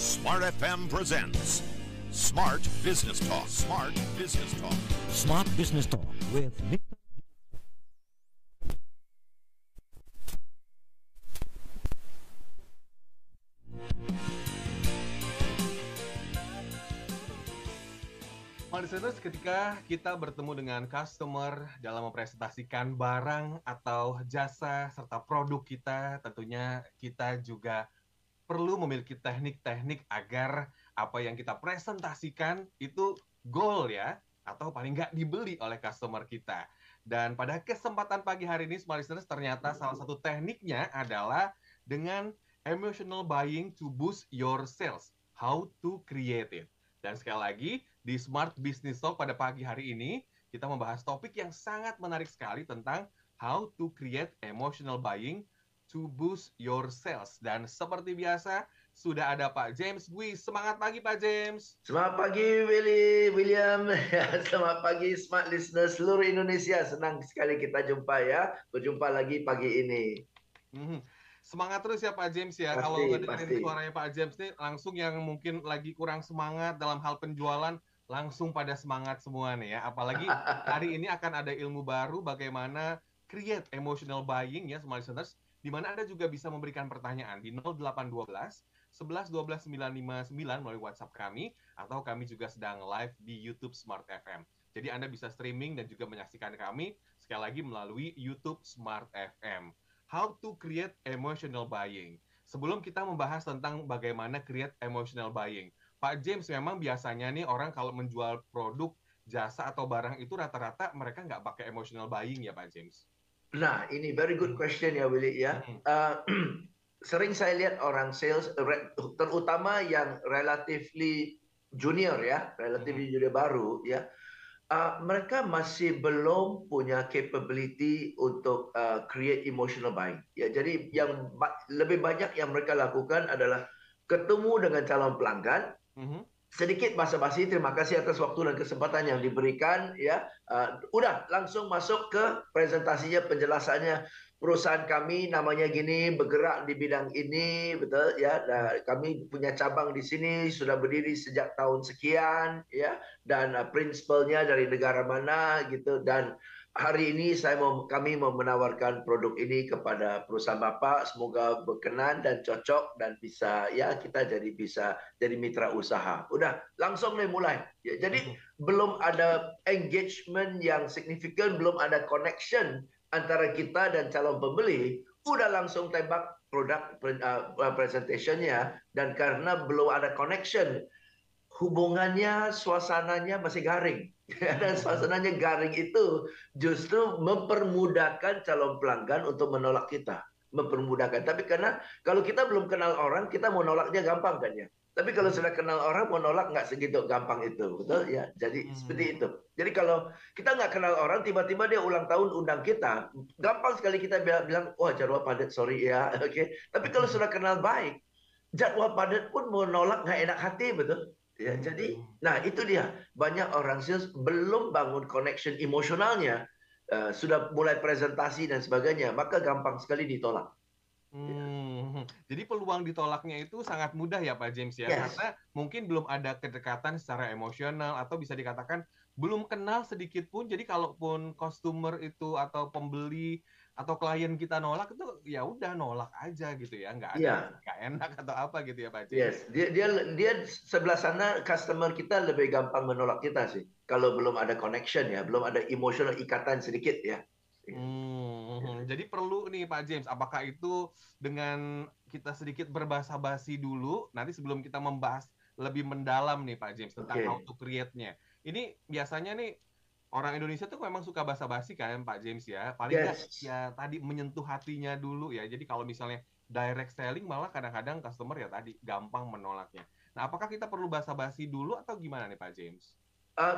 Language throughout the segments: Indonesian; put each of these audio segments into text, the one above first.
Smart FM presents Smart Business Talk. Smart Business Talk. Smart Business Talk with Nick. Listeners, ketika kita bertemu dengan customer dalam mempresentasikan barang atau jasa serta produk kita, tentunya kita juga perlu memiliki teknik-teknik agar apa yang kita presentasikan itu goal ya, atau paling nggak dibeli oleh customer kita. Dan pada kesempatan pagi hari ini, Smart Listeners, ternyata salah satu tekniknya adalah dengan emotional buying to boost your sales. How to create it. Dan sekali lagi, di Smart Business Talk pada pagi hari ini, kita membahas topik yang sangat menarik sekali tentang how to create emotional buying to boost your sales. Dan seperti biasa, sudah ada Pak James Bui. Semangat pagi, Pak James. Selamat pagi, William. Selamat pagi, Smart Listeners seluruh Indonesia. Senang sekali kita jumpa ya. Berjumpa lagi pagi ini. Semangat terus ya Pak James ya. Kalau ngedengerin suaranya Pak James nih, langsung yang mungkin lagi kurang semangat dalam hal penjualan, langsung pada semangat semua nih ya. Apalagi hari ini akan ada ilmu baru bagaimana create emotional buying ya, Smart Listeners, di mana Anda juga bisa memberikan pertanyaan di 0812 11 12 959 melalui WhatsApp kami, atau kami juga sedang live di YouTube Smart FM. Jadi Anda bisa streaming dan juga menyaksikan kami sekali lagi melalui YouTube Smart FM. How to create emotional buying. Sebelum kita membahas tentang bagaimana create emotional buying, Pak James, memang biasanya nih orang kalau menjual produk, jasa atau barang itu rata-rata mereka nggak pakai emotional buying ya Pak James? Nah, ini very good question ya Willy ya. Sering saya lihat orang sales, terutama yang relatively junior ya, relatively junior baru ya. Mereka masih belum punya capability untuk create emotional buying. Ya, jadi yang lebih banyak yang mereka lakukan adalah ketemu dengan calon pelanggan, sedikit basa-basi, terima kasih atas waktu dan kesempatan yang diberikan. Ya, udah langsung masuk ke presentasinya, penjelasannya. Perusahaan kami namanya gini, bergerak di bidang ini, betul ya. Kami punya cabang di sini, sudah berdiri sejak tahun sekian, ya. Dan prinsipalnya dari negara mana, gitu. Dan hari ini kami mau menawarkan produk ini kepada perusahaan Bapak. Semoga berkenan dan cocok dan bisa, ya kita bisa jadi mitra usaha. Udah langsung mulai. Ya, jadi belum ada engagement yang signifikan, belum ada connection antara kita dan calon pembeli, udah langsung tembak produk presentationnya. Dan karena belum ada connection, hubungannya, suasananya masih garing. Dan suasananya garing itu justru mempermudahkan calon pelanggan untuk menolak kita. Mempermudahkan. Tapi karena kalau kita belum kenal orang, kita mau nolaknya gampang kan ya. Tapi kalau sudah kenal orang, mau nolak nggak segitu gampang itu. Betul ya? Jadi seperti itu. Jadi kalau kita nggak kenal orang, tiba-tiba dia ulang tahun undang kita, gampang sekali kita bilang, wah jadwal padat, sorry ya. Oke. Tapi kalau sudah kenal baik, jadwal padat pun mau nolak nggak enak hati, betul? Ya, jadi, nah itu dia. Banyak orang sales belum bangun connection emosionalnya, sudah mulai presentasi dan sebagainya, maka gampang sekali ditolak. Jadi peluang ditolaknya itu sangat mudah ya Pak James ya, karena mungkin belum ada kedekatan secara emosional atau bisa dikatakan belum kenal sedikit pun. Jadi kalaupun customer itu atau pembeli atau klien kita nolak itu ya udah nolak aja gitu ya, nggak enak atau apa gitu ya Pak James. Yes, dia sebelah sana customer kita lebih gampang menolak kita sih kalau belum ada connection ya, belum ada emotional ikatan sedikit ya. Jadi perlu nih Pak James, apakah itu dengan kita sedikit berbahasa-basi dulu, nanti sebelum kita membahas lebih mendalam nih Pak James tentang how to create-nya. Ini biasanya nih orang Indonesia tuh memang suka basa-basi kan Pak James ya, paling nggak ya tadi menyentuh hatinya dulu ya. Jadi kalau misalnya direct selling malah kadang-kadang customer ya tadi gampang menolaknya. Nah, apakah kita perlu basa-basi dulu atau gimana nih Pak James?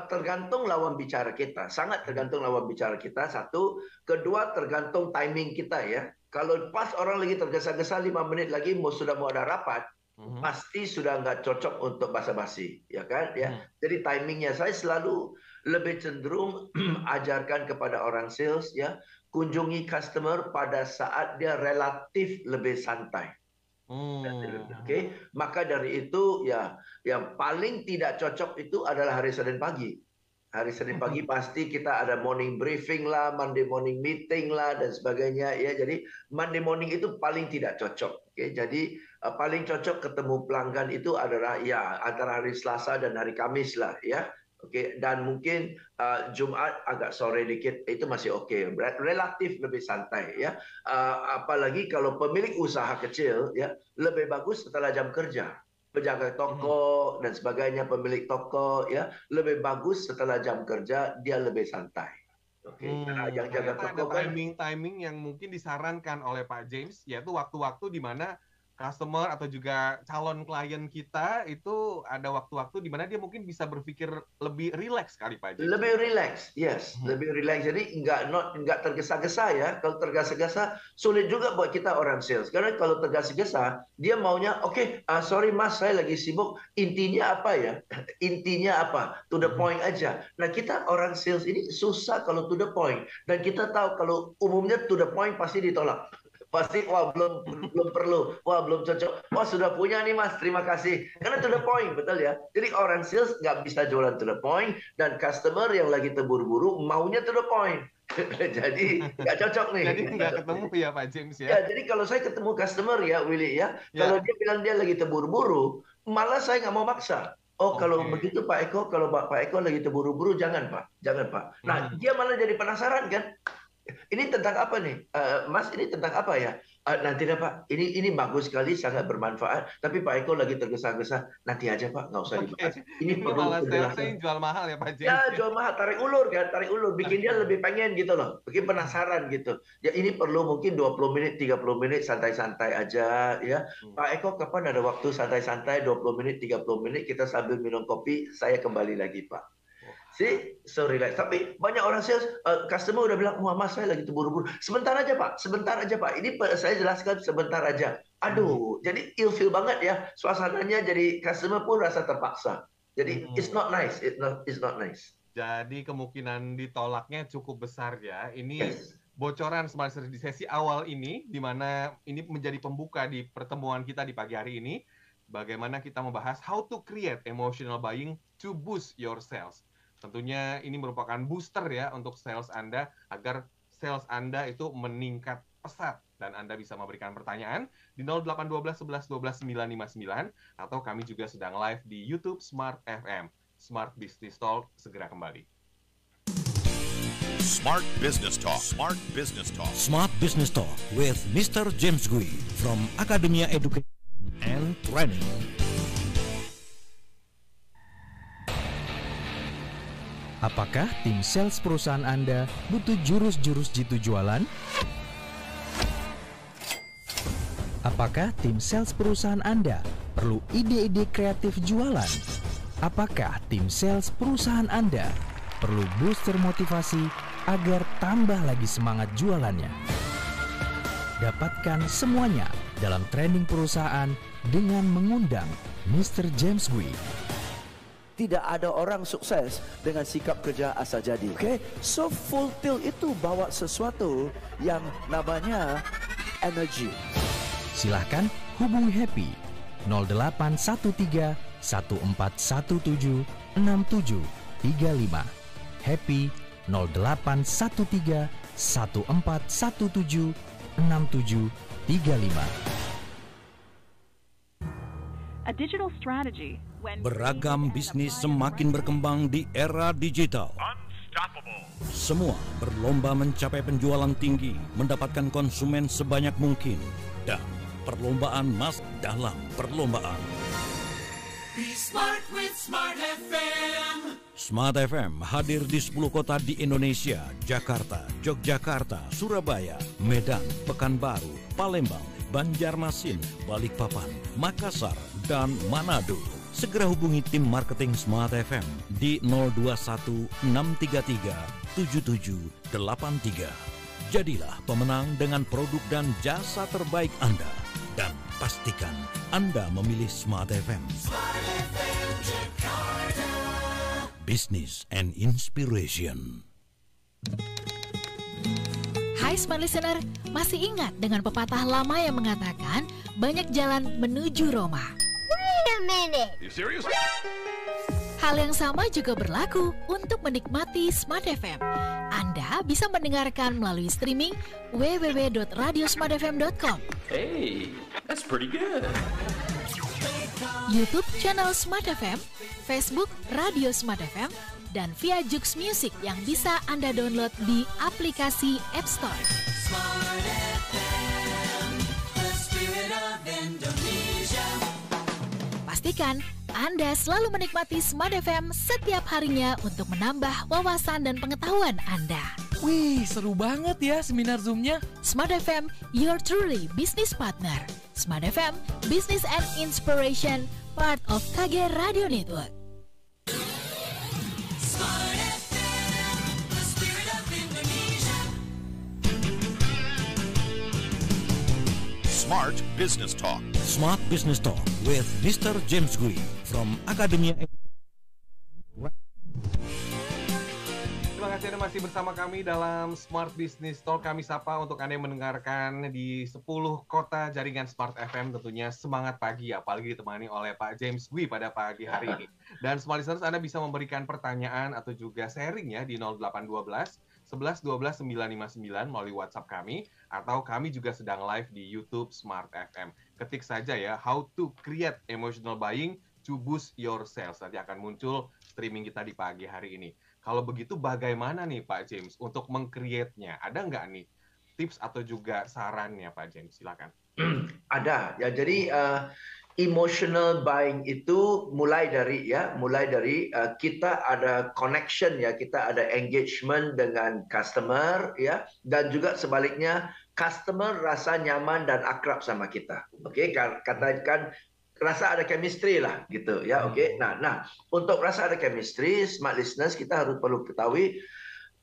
Tergantung lawan bicara kita, sangat tergantung lawan bicara kita. Satu, kedua tergantung timing kita ya. Kalau pas orang lagi tergesa-gesa 5 menit lagi sudah mau ada rapat, pasti sudah nggak cocok untuk basa-basi, ya kan? Ya. Jadi timingnya saya selalu lebih cenderung ajarkan kepada orang sales ya, kunjungi customer pada saat dia relatif lebih santai. Oke, maka dari itu ya yang paling tidak cocok itu adalah hari Senin pagi. Hari Senin pagi pasti kita ada morning briefing lah, Monday morning meeting lah dan sebagainya ya. Jadi Monday morning itu paling tidak cocok. Oke, jadi paling cocok ketemu pelanggan itu adalah ya antara hari Selasa dan hari Kamis lah ya. Oke, dan mungkin Jumat agak sore dikit itu masih oke, relatif lebih santai ya. Apalagi kalau pemilik usaha kecil ya, lebih bagus setelah jam kerja. Penjaga toko dan sebagainya, pemilik toko ya, lebih bagus setelah jam kerja, dia lebih santai. Oke, karena yang jaga toko ada timing yang mungkin disarankan oleh Pak James, yaitu waktu-waktu di mana customer atau juga calon klien kita itu ada waktu-waktu di mana dia mungkin bisa berpikir lebih rileks kali Pak James. Lebih rileks, yes, lebih rileks. Jadi nggak tergesa-gesa ya. Kalau tergesa-gesa sulit juga buat kita orang sales. Karena kalau tergesa-gesa dia maunya, oke, sorry mas, saya lagi sibuk. Intinya apa ya? Intinya apa? To the point aja. Nah kita orang sales ini susah kalau to the point. Dan kita tahu kalau umumnya to the point pasti ditolak. Pasti wah belum perlu, wah belum cocok, wah sudah punya nih mas, terima kasih. Karena to the point, betul ya. Jadi orang sales nggak bisa jualan to the point dan customer yang lagi terburu-buru maunya to the point. Jadi nggak cocok nih. Jadi nggak ketemu ya Pak James ya. Ya, jadi kalau saya ketemu customer ya Willy ya, kalau dia bilang dia lagi terburu-buru, malah saya nggak mau maksa. Oh kalau begitu Pak Eko, kalau Pak Eko lagi terburu-buru jangan Pak, jangan Pak. Nah dia malah jadi penasaran kan. Ini tentang apa nih, Mas? Ini tentang apa ya? Nanti deh Pak. Ini bagus sekali, sangat bermanfaat. Tapi Pak Eko lagi tergesa-gesa. Nanti aja Pak, nggak usah dibahas. Ini perlu penjelasan. Jual mahal ya Pak James. Ya jual mahal, tarik ulur kan, tarik ulur. Bikin dia lebih pengen gitu loh, bikin penasaran gitu. Ya ini perlu mungkin 20 menit, 30 menit santai-santai aja ya. Pak Eko kapan ada waktu santai-santai 20 menit, 30 menit kita sambil minum kopi, saya kembali lagi Pak. So relax. Tapi banyak orang sales, customer udah bilang, wah mas saya lagi terburu-buru. Sebentar aja Pak, sebentar aja Pak. Ini saya jelaskan sebentar aja. Aduh, jadi ilfeel banget ya. Suasananya jadi customer pun rasa terpaksa. Jadi it's not nice, it's not nice. Jadi kemungkinan ditolaknya cukup besar ya. Ini bocoran Smart Sales di sesi awal ini, di mana ini menjadi pembuka di pertemuan kita di pagi hari ini. Bagaimana kita membahas how to create emotional buying to boost your sales. Tentunya ini merupakan booster ya untuk sales Anda agar sales Anda itu meningkat pesat dan Anda bisa memberikan pertanyaan di 0812 11 12 959 atau kami juga sedang live di YouTube Smart FM. Smart Business Talk segera kembali. Smart Business Talk. Smart Business Talk. Smart Business Talk with Mr. James Gui from Academia Education and Training. Apakah tim sales perusahaan Anda butuh jurus-jurus jitu jualan? Apakah tim sales perusahaan Anda perlu ide-ide kreatif jualan? Apakah tim sales perusahaan Anda perlu booster motivasi agar tambah lagi semangat jualannya? Dapatkan semuanya dalam training perusahaan dengan mengundang Mr. James Gui. Tidak ada orang sukses dengan sikap kerja asal jadi. Okay? So full tilt itu bawa sesuatu yang namanya energy. Silahkan hubungi Happy 0813 1417 6735. Happy 0813 1417 6735. A digital strategy. Beragam bisnis semakin berkembang di era digital. Semua berlomba mencapai penjualan tinggi, mendapatkan konsumen sebanyak mungkin, dan perlombaan mas dalam perlombaan. Be smart with Smart FM. Smart FM hadir di 10 kota di Indonesia: Jakarta, Yogyakarta, Surabaya, Medan, Pekanbaru, Palembang, Banjarmasin, Balikpapan, Makassar, dan Manado. Segera hubungi tim marketing Smart FM di 021 633 7783. Jadilah pemenang dengan produk dan jasa terbaik Anda. Dan pastikan Anda memilih Smart FM. Smart FM Jakarta. Business and Inspiration. Hai Hai Smart Listener, masih ingat dengan pepatah lama yang mengatakan banyak jalan menuju Roma? Wait a minute. You serious? Hal yang sama juga berlaku untuk menikmati Smart FM. Anda bisa mendengarkan melalui streaming www.radiosmartfm.com. Hey, that's pretty good. YouTube channel Smart FM, Facebook Radio Smart FM, dan via Joox Music yang bisa Anda download di aplikasi App Store. Smart FM, the spirit of Indonesia. Pastikan Anda selalu menikmati Smart FM setiap harinya untuk menambah wawasan dan pengetahuan Anda. Wih, seru banget ya seminar Zoom-nya. Smart FM, your truly business partner. Smart FM, Business and Inspiration, part of KG Radio Network. Smart FM, the spirit of Indonesia. Smart Business Talk. Smart Business Talk with Mr. James Gui from Academia. Terima kasih Anda masih bersama kami dalam Smart Business Talk. Kami sapa untuk Anda yang mendengarkan di 10 kota jaringan Smart FM. Tentunya semangat pagi, apalagi ditemani oleh Pak James Gui pada pagi hari ini. Dan Smart Listeners, Anda bisa memberikan pertanyaan atau juga sharing ya di 0812 11 12 959 melalui WhatsApp kami, atau kami juga sedang live di YouTube Smart FM. Ketik saja ya, how to create emotional buying to boost your sales. Nanti akan muncul streaming kita di pagi hari ini. Kalau begitu bagaimana nih Pak James untuk meng-create-nya? Ada nggak nih tips atau juga sarannya Pak James? Silakan. Ada ya. Jadi emotional buying itu mulai dari kita ada connection ya, kita ada engagement dengan customer ya, dan juga sebaliknya customer rasa nyaman dan akrab sama kita. Oke, katakan rasa ada chemistry lah gitu ya. Oke. Nah, untuk rasa ada chemistry, Smart Listeners, kita harus perlu ketahui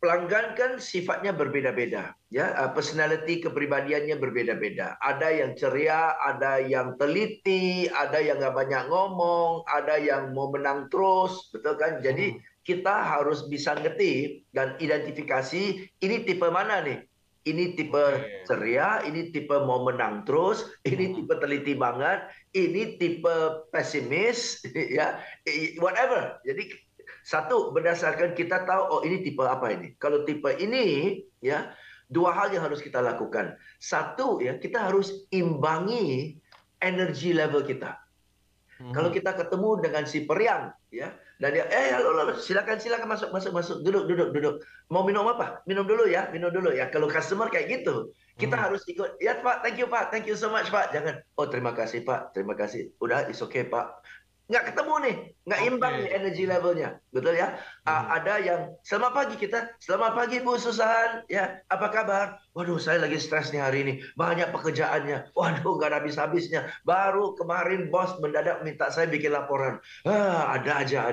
pelanggan kan sifatnya berbeda-beda ya, personality kepribadiannya berbeda-beda. Ada yang ceria, ada yang teliti, ada yang nggak banyak ngomong, ada yang mau menang terus, betul kan? Jadi kita harus bisa ngerti dan identifikasi ini tipe mana nih. Ini tipe ceria, ini tipe mau menang terus, ini tipe teliti banget, ini tipe pesimis, ya, whatever. Jadi satu, berdasarkan kita tahu, oh ini tipe apa ini. Kalau tipe ini, ya, dua hal yang harus kita lakukan. Satu, ya, kita harus imbangi energi level kita. Kalau kita ketemu dengan si periang, ya, dan dia, halo, silakan masuk, duduk. Mau minum apa? Minum dulu ya. Kalau customer kayak gitu, kita harus ikut. Ya Pak, thank you so much Pak. Jangan, oh terima kasih Pak, terima kasih. Udah, it's okay Pak. Nggak ketemu nih, nggak imbang nih energi levelnya, betul ya? Ada yang selamat pagi kita, selamat pagi Bu Susan, ya apa kabar? Waduh, saya lagi stres nih hari ini, banyak pekerjaannya, waduh nggak ada habis-habisnya. Baru kemarin bos mendadak minta saya bikin laporan, ada aja.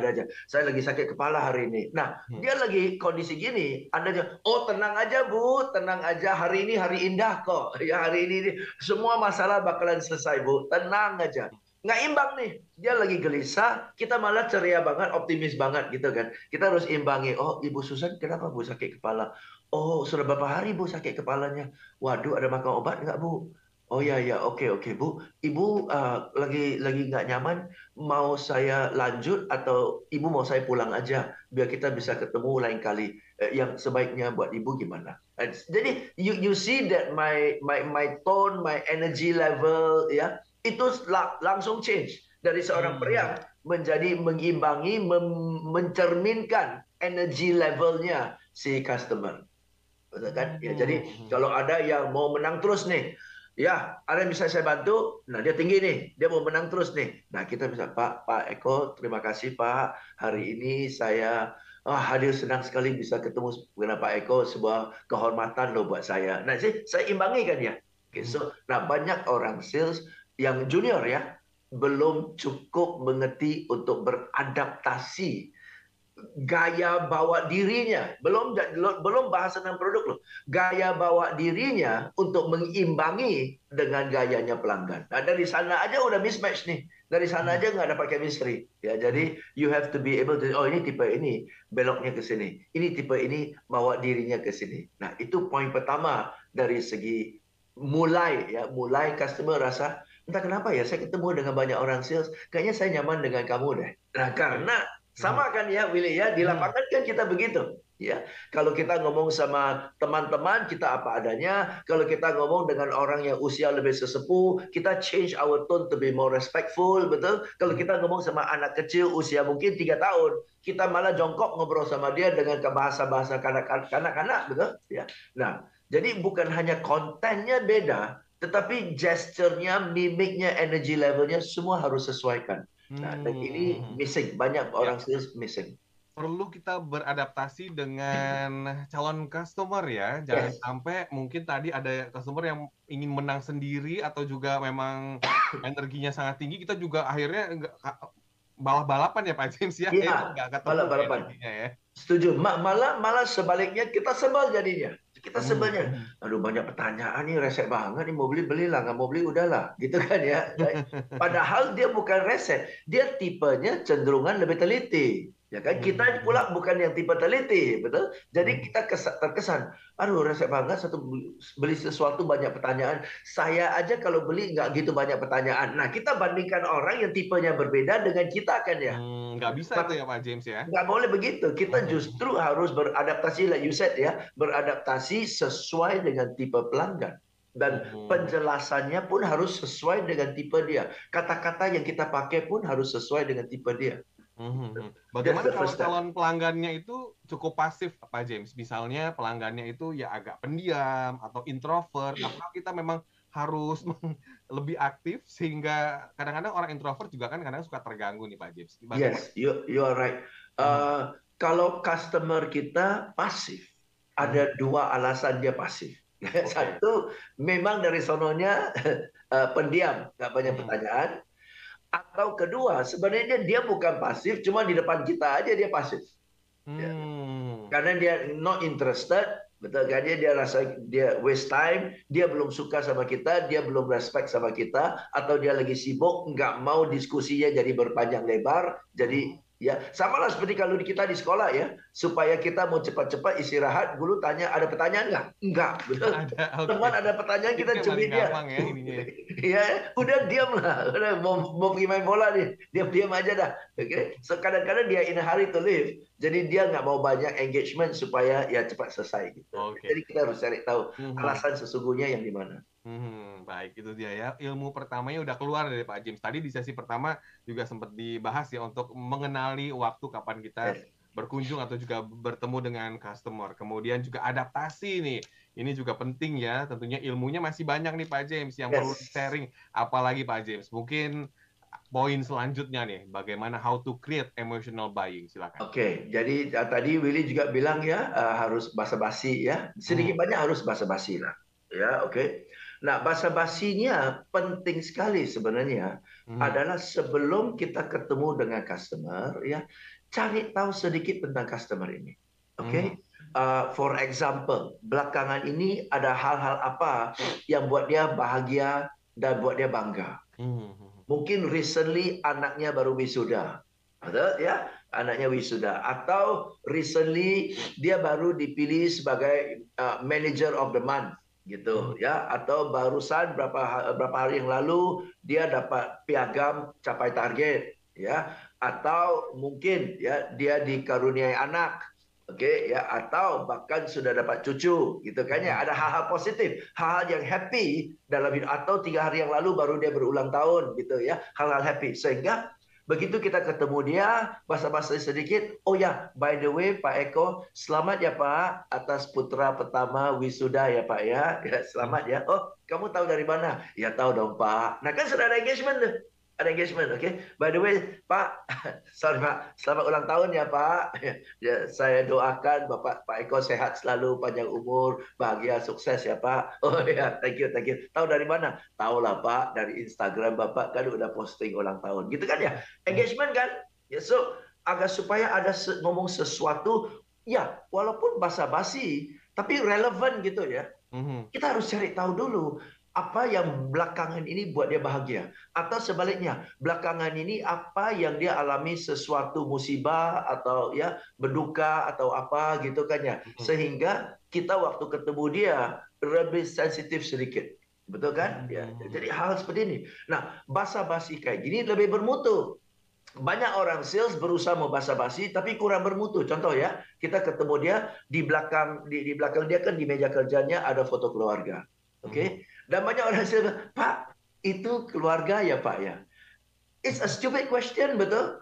Saya lagi sakit kepala hari ini. Nah, dia lagi kondisi gini, Anda oh tenang aja Bu, tenang aja, hari ini hari indah kok, ya hari ini semua masalah bakalan selesai Bu, tenang aja. Nggak imbang nih, dia lagi gelisah, kita malah ceria banget, optimis banget gitu kan. Kita harus imbangi, oh Ibu Susan kenapa Bu sakit kepala? Oh sudah berapa hari Bu sakit kepalanya? Waduh, ada makan obat nggak Bu? Oh ya, oke Bu. Ibu lagi nggak nyaman, mau saya lanjut atau Ibu mau saya pulang aja? Biar kita bisa ketemu lain kali. Yang sebaiknya buat Ibu gimana? Jadi you see that my tone, my energy level ya, itu langsung change dari seorang periang menjadi mengimbangi, mencerminkan energy levelnya si customer, betul kan? Ya, jadi kalau ada yang mau menang terus nih, ya ada yang bisa saya bantu, nah dia tinggi nih, dia mau menang terus nih, nah kita bisa Pak Eko, terima kasih Pak, hari ini saya hadir, senang sekali bisa ketemu dengan Pak Eko, sebuah kehormatan loh buat saya. Nah saya imbangi kan ya. Okay, so, nah banyak orang sales yang junior ya, belum cukup mengerti untuk beradaptasi gaya bawa dirinya, belum bahas tentang produk loh, gaya bawa dirinya untuk mengimbangi dengan gayanya pelanggan. Nah dari sana aja udah mismatch nih, dari sana aja nggak dapat chemistry ya. Jadi you have to be able to, oh ini tipe ini beloknya ke sini, ini tipe ini bawa dirinya ke sini. Nah itu poin pertama dari segi mulai customer rasa entah kenapa ya saya ketemu dengan banyak orang sales, kayaknya saya nyaman dengan kamu deh. Nah, karena sama kan ya Willy ya, di lapangan kan kita begitu. Ya, kalau kita ngomong sama teman-teman kita apa adanya, kalau kita ngomong dengan orang yang usia lebih sesepuh, kita change our tone to be more respectful, betul? Kalau kita ngomong sama anak kecil usia mungkin 3 tahun, kita malah jongkok ngobrol sama dia dengan bahasa-bahasa kanak-kanak, betul? Ya. Nah, jadi bukan hanya kontennya beda, tetapi gesturnya, mimiknya, energy levelnya semua harus sesuaikan. Nah, dan ini missing, banyak orang sales missing. Perlu kita beradaptasi dengan calon customer ya. Jangan sampai mungkin tadi ada customer yang ingin menang sendiri atau juga memang energinya sangat tinggi, kita juga akhirnya balap-balapan ya Pak James ya. Iya, balap-balapan. Ya. Setuju. Malah sebaliknya kita sebel jadinya. Kita sebelnya, aduh banyak pertanyaan nih, resek banget nih, mau beli belilah, nggak mau beli udahlah, gitu kan ya. Padahal dia bukan resek, dia tipenya cenderungan lebih teliti. Ya kan, kita pula bukan yang tipe teliti, betul? Jadi kita terkesan, aduh resek banget beli sesuatu banyak pertanyaan. Saya aja kalau beli nggak gitu banyak pertanyaan. Nah, kita bandingkan orang yang tipenya berbeda dengan kita kan ya. Nggak bisa itu ya Pak James ya. Nggak boleh begitu. Kita justru harus beradaptasi, like you said ya, beradaptasi sesuai dengan tipe pelanggan. Dan penjelasannya pun harus sesuai dengan tipe dia. Kata-kata yang kita pakai pun harus sesuai dengan tipe dia. Bagaimana kalau calon pelanggannya itu cukup pasif Pak James? Misalnya pelanggannya itu ya agak pendiam atau introvert, apakah kita memang harus lebih aktif sehingga kadang-kadang orang introvert juga kan kadang suka terganggu nih Pak James. Yes, you are right. Kalau customer kita pasif, ada 2 alasan dia pasif. Satu, memang dari sononya pendiam, nggak banyak pertanyaan. Atau kedua, sebenarnya dia bukan pasif, cuma di depan kita aja dia pasif. Ya. Karena dia not interested, betul kan? Dia rasa dia waste time, dia belum suka sama kita, dia belum respect sama kita, atau dia lagi sibuk, nggak mau diskusinya jadi berpanjang lebar, jadi ya sama lah seperti kalau kita di sekolah ya, supaya kita mau cepat-cepat istirahat, guru tanya ada pertanyaan nggak? Enggak, betul. Teman ada pertanyaan kita cubit dia. Ya, udah diam lah, udah mau pergi main bola nih, diam aja dah. Oke, so kadang-kadang dia in a hurry to leave, jadi dia nggak mau banyak engagement supaya ya cepat selesai gitu. Jadi kita harus cari tahu alasan sesungguhnya yang di mana. Baik, itu dia ya. Ilmu pertamanya udah keluar dari Pak James. Tadi di sesi pertama juga sempat dibahas ya untuk mengenali waktu kapan kita berkunjung atau juga bertemu dengan customer. Kemudian juga adaptasi nih. Ini juga penting ya. Tentunya ilmunya masih banyak nih Pak James yang perlu sharing. Apalagi Pak James, mungkin poin selanjutnya nih, bagaimana how to create emotional buying, silakan. Oke, jadi tadi Willy juga bilang ya harus basa-basi ya. Sedikit banyak harus basa-basi lah. Ya, oke. Nah, basa-basinya penting sekali sebenarnya adalah sebelum kita ketemu dengan customer ya, cari tahu sedikit tentang customer ini. Oke. For example, belakangan ini ada hal-hal apa yang buat dia bahagia dan buat dia bangga. Mungkin recently anaknya baru wisuda. Betul ya? Anaknya wisuda, atau recently dia baru dipilih sebagai manager of the month gitu ya, atau barusan berapa hari yang lalu dia dapat piagam capai target ya, atau mungkin ya dia dikaruniai anak, oke ya, atau bahkan sudah dapat cucu gitu kan ya. Ada hal-hal positif, hal yang happy dalam hidup, atau 3 hari yang lalu baru dia berulang tahun gitu ya, hal-hal happy. Sehingga begitu kita ketemu dia, basa-basi sedikit, oh ya, by the way Pak Eko, selamat ya Pak atas putra pertama wisuda ya Pak ya. Ya selamat ya. Oh, kamu tahu dari mana? Ya tahu dong Pak. Nah kan sudah ada engagement tuh. Ada engagement, oke? By the way, Pak, sorry Pak, selamat ulang tahun ya Pak. Ya, saya doakan Pak Eko sehat selalu, panjang umur, bahagia, sukses ya Pak. Oh ya, thank you. Tahu dari mana? Tahu lah Pak, dari Instagram Bapak kan udah posting ulang tahun, gitu kan ya? Engagement kan? Ya, so agar supaya ada ngomong sesuatu, ya walaupun basa-basi, tapi relevan gitu ya. Kita harus cari tahu dulu. Apa yang belakangan ini buat dia bahagia, atau sebaliknya belakangan ini apa yang dia alami sesuatu musibah atau ya berduka atau apa gitu kan ya, sehingga kita waktu ketemu dia lebih sensitif sedikit. Betul kan? Ya. Jadi hal seperti ini. Nah, basa-basi kayak gini lebih bermutu. Banyak orang sales berusaha mau basa-basi tapi kurang bermutu. Contoh ya, kita ketemu dia di belakang dia kan di meja kerjanya ada foto keluarga. Oke? Dan banyak orang sales, "Pak, itu keluarga ya, Pak ya?" It's a stupid question, betul?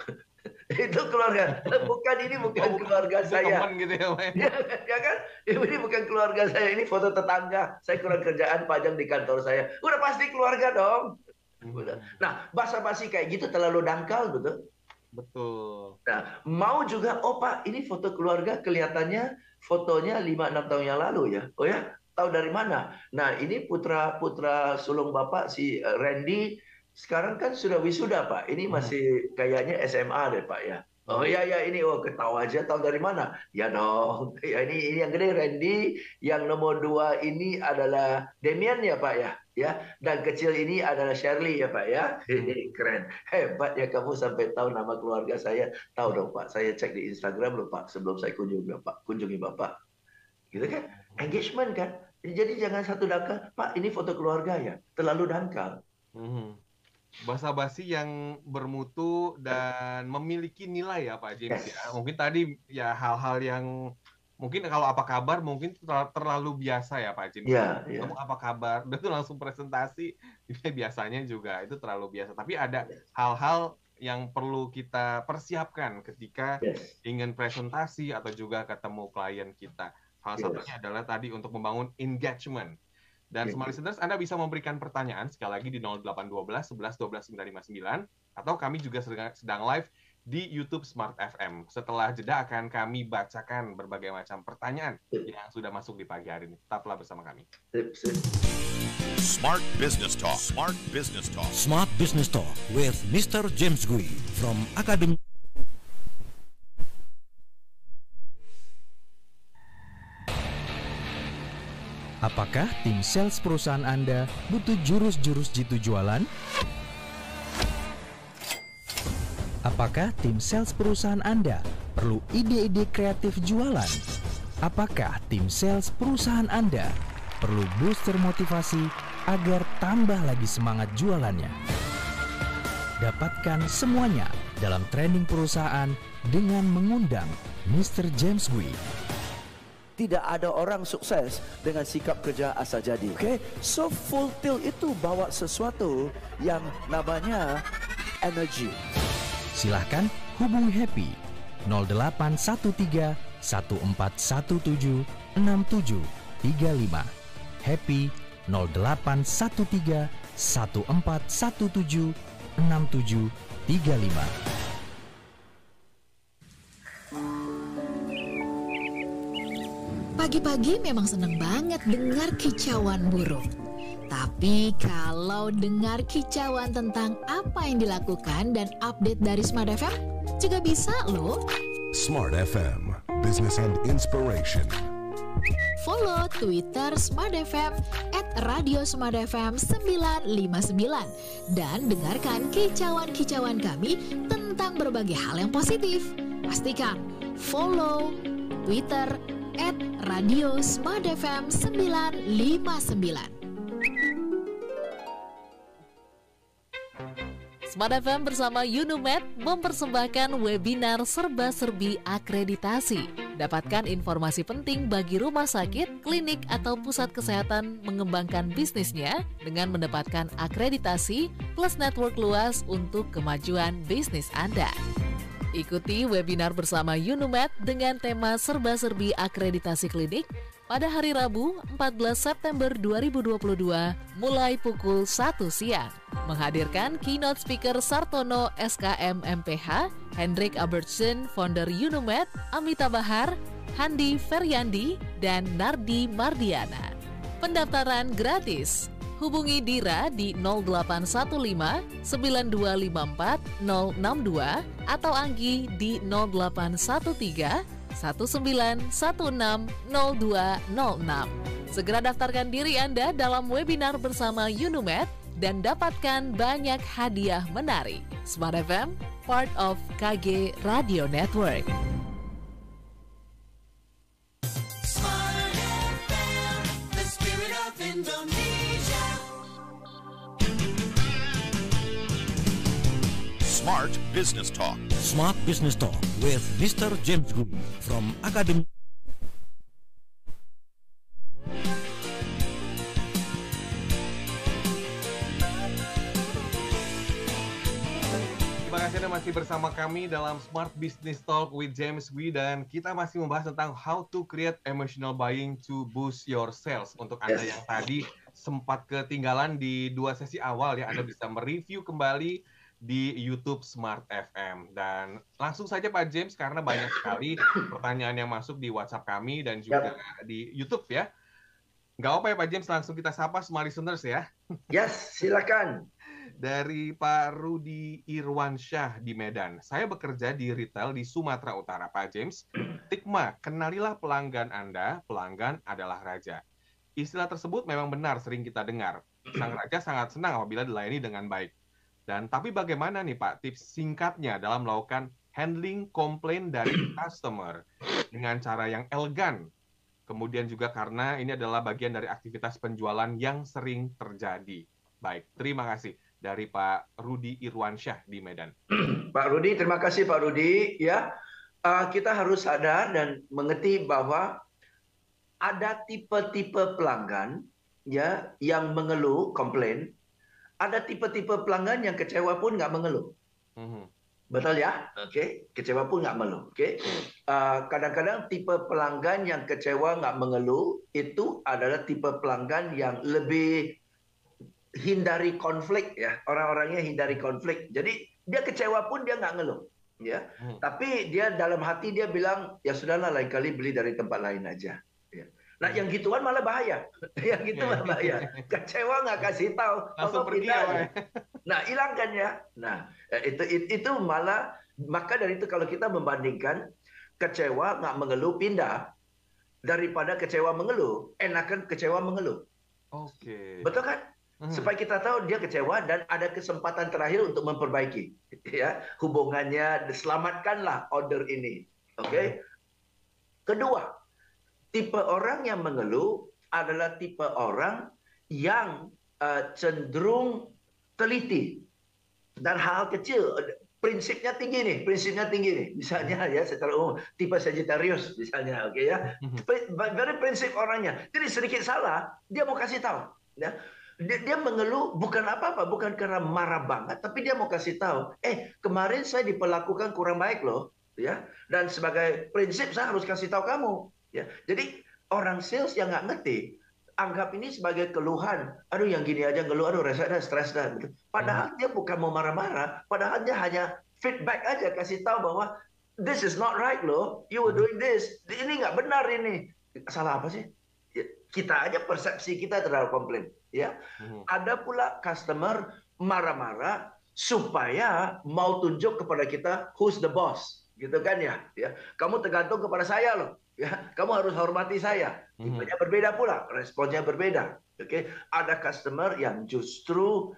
Itu keluarga. Ini bukan keluarga saya. Teman gitu ya, Pak. Ya kan? Ini bukan keluarga saya, ini foto tetangga. Saya kurang kerjaan pajang di kantor saya. Udah pasti keluarga dong. Nah, basa-basi kayak gitu terlalu dangkal, betul? Betul. Nah, mau juga, "Oh Pak, ini foto keluarga kelihatannya fotonya 5-6 tahun yang lalu ya." "Oh ya? Tahu dari mana?" "Nah, ini putra sulung Bapak si Randy sekarang kan sudah wisuda, Pak. Ini masih kayaknya SMA deh, Pak ya." "Oh ya, ini ketawa aja, tahu dari mana?" "Ya dong. Ya, ini yang gede Randy, yang nomor 2 ini adalah Demian ya, Pak ya. Ya, dan kecil ini adalah Shirley ya, Pak ya." Ini keren. Hebat ya kamu sampai tahu nama keluarga saya. "Tahu dong, Pak. Saya cek di Instagram loh, Pak, sebelum saya kunjungi Bapak." Gitu kan? Engagement kan? Jadi jangan satu dangkal, "Pak, ini foto keluarga ya." Terlalu dangkal. Basa-basi yang bermutu dan memiliki nilai ya Pak James ya. Mungkin tadi ya hal-hal yang mungkin kalau apa kabar mungkin terlalu biasa ya Pak James. Kamu apa kabar? Udah tuh langsung presentasi. Biasanya juga itu terlalu biasa. Tapi ada hal-hal yang perlu kita persiapkan ketika ingin presentasi atau juga ketemu klien kita. Salah satunya adalah tadi untuk membangun engagement. Dan semua listeners, Anda bisa memberikan pertanyaan sekali lagi di 0812 11 12 959 atau kami juga sedang live di YouTube Smart FM. Setelah jeda akan kami bacakan berbagai macam pertanyaan yang sudah masuk di pagi hari ini. Tetaplah bersama kami. Smart Business Talk. Smart Business Talk. Smart Business Talk with Mr. James Gui from Academy. Apakah tim sales perusahaan Anda butuh jurus-jurus jitu jualan? Apakah tim sales perusahaan Anda perlu ide-ide kreatif jualan? Apakah tim sales perusahaan Anda perlu booster motivasi agar tambah lagi semangat jualannya? Dapatkan semuanya dalam training perusahaan dengan mengundang Mr. James Gui. Tidak ada orang sukses dengan sikap kerja asal jadi. Okay? So full tilt itu bawa sesuatu yang namanya energy. Silahkan hubungi Happy 0813 1417 6735. Happy 0813 1417 6735. Pagi-pagi memang seneng banget dengar kicauan burung. Tapi kalau dengar kicauan tentang apa yang dilakukan dan update dari Smart FM, juga bisa loh. Smart FM, Business and Inspiration. Follow Twitter Smart FM @radiosmartfm959 dan dengarkan kicauan-kicauan kami tentang berbagai hal yang positif. Pastikan follow Twitter @radiosmartfm959. Smart FM bersama Unumed mempersembahkan webinar serba-serbi akreditasi. Dapatkan informasi penting bagi rumah sakit, klinik, atau pusat kesehatan mengembangkan bisnisnya dengan mendapatkan akreditasi plus network luas untuk kemajuan bisnis Anda. Ikuti webinar bersama Unumed dengan tema serba-serbi akreditasi klinik pada hari Rabu 14 September 2022 mulai pukul 1 siang. Menghadirkan keynote speaker Sartono SKM MPH, Hendrik Albertson, founder Unumed, Amita Bahar, Handi Feryandi, dan Nardi Mardiana. Pendaftaran gratis. Hubungi Dira di 0815 9254 062 atau Anggi di 0813 1916 0206. Segera daftarkan diri Anda dalam webinar bersama Unumed dan dapatkan banyak hadiah menarik. Smart FM, part of KG Radio Network. Smart FM, the spirit Indonesia. Smart Business Talk. Smart Business Talk with Mr. James Gu from Academy. Terima kasih Anda masih bersama kami dalam Smart Business Talk with James Wi, dan kita masih membahas tentang how to create emotional buying to boost your sales. Untuk Anda yang tadi sempat ketinggalan di 2 sesi awal ya, Anda bisa mereview kembali di YouTube Smart FM. Dan langsung saja Pak James, karena banyak sekali pertanyaan yang masuk di WhatsApp kami dan juga di YouTube ya. Nggak apa ya Pak James, langsung kita sapa semua listeners ya. Yes, silakan. Dari Pak Rudi Irwansyah di Medan. Saya bekerja di retail di Sumatera Utara, Pak James. Stigma, kenalilah pelanggan Anda, pelanggan adalah raja. Istilah tersebut memang benar sering kita dengar. Sang raja sangat senang apabila dilayani dengan baik. Dan tapi bagaimana nih Pak tips singkatnya dalam melakukan handling komplain dari customer dengan cara yang elegan? Kemudian juga karena ini adalah bagian dari aktivitas penjualan yang sering terjadi. Baik, terima kasih dari Pak Rudi Irwansyah di Medan. Pak Rudi, terima kasih Pak Rudi. Ya, kita harus sadar dan mengerti bahwa ada tipe-tipe pelanggan ya yang mengeluh komplain. Ada tipe-tipe pelanggan yang kecewa pun nggak mengeluh. Betul ya? Oke. Kecewa pun nggak mengeluh. Oke. Kadang-kadang tipe pelanggan yang kecewa nggak mengeluh itu adalah tipe pelanggan yang lebih hindari konflik ya. Orang-orangnya hindari konflik. Jadi dia kecewa pun dia nggak ngeluh. Ya. Tapi dia dalam hati dia bilang, ya sudahlah lain kali beli dari tempat lain aja. Nah, yang gituan malah bahaya. Yang gitu malah bahaya. Kecewa nggak kasih tahu. Langsung pergi ya. Nah, hilangkan ya. Nah, itu malah, maka dari itu kalau kita membandingkan kecewa nggak mengeluh pindah, daripada kecewa mengeluh, enakan kecewa mengeluh. Oke. Betul kan? Supaya kita tahu dia kecewa dan ada kesempatan terakhir untuk memperbaiki. Ya, hubungannya, selamatkanlah order ini. Oke? Kedua, tipe orang yang mengeluh adalah tipe orang yang cenderung teliti dan hal kecil. Prinsipnya tinggi nih. Misalnya ya secara umum tipe Sagittarius misalnya, oke ya. Very prinsip orangnya. Jadi sedikit salah dia mau kasih tahu. Ya. Dia mengeluh bukan apa-apa, bukan karena marah banget, tapi dia mau kasih tahu. Kemarin saya diperlakukan kurang baik loh, ya. Dan sebagai prinsip saya harus kasih tahu kamu. Ya, jadi orang sales yang nggak ngerti anggap ini sebagai keluhan. Aduh, yang gini aja ngeluh, aduh rasa dah, stres dah. Padahal dia bukan mau marah-marah, padahal dia hanya feedback aja, kasih tahu bahwa this is not right loh, you were doing this, ini nggak benar ini. Salah apa sih? Ya, kita aja persepsi kita terhadap komplain. Ya, ada pula customer marah-marah supaya mau tunjuk kepada kita who's the boss, gitu kan ya? Ya, kamu tergantung kepada saya loh. Ya, kamu harus hormati saya. Tipenya berbeda pula, responnya berbeda. Oke, ada customer yang justru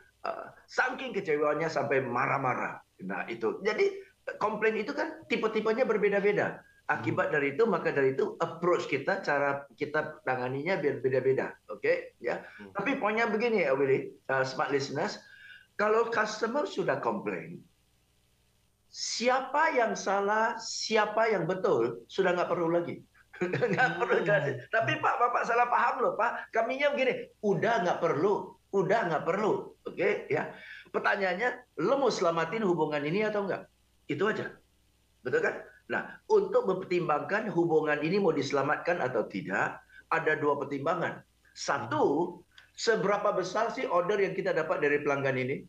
saking kecewanya sampai marah-marah. Nah itu, jadi komplain itu kan tipe-tipenya berbeda-beda. Akibat dari itu, maka dari itu approach kita, cara kita tanganinya beda-beda. Oke, ya. Tapi poinnya begini ya, Willy, smart listeners, kalau customer sudah komplain, siapa yang salah, siapa yang betul, sudah nggak perlu lagi. Nggak perlu jelasin. Tapi Pak, Bapak salah paham loh Pak. Kaminya begini, udah nggak perlu. Oke, ya. Pertanyaannya, lo mau selamatin hubungan ini atau enggak? Itu aja. Betul kan? Nah, untuk mempertimbangkan hubungan ini mau diselamatkan atau tidak, ada 2 pertimbangan. Satu, seberapa besar sih order yang kita dapat dari pelanggan ini?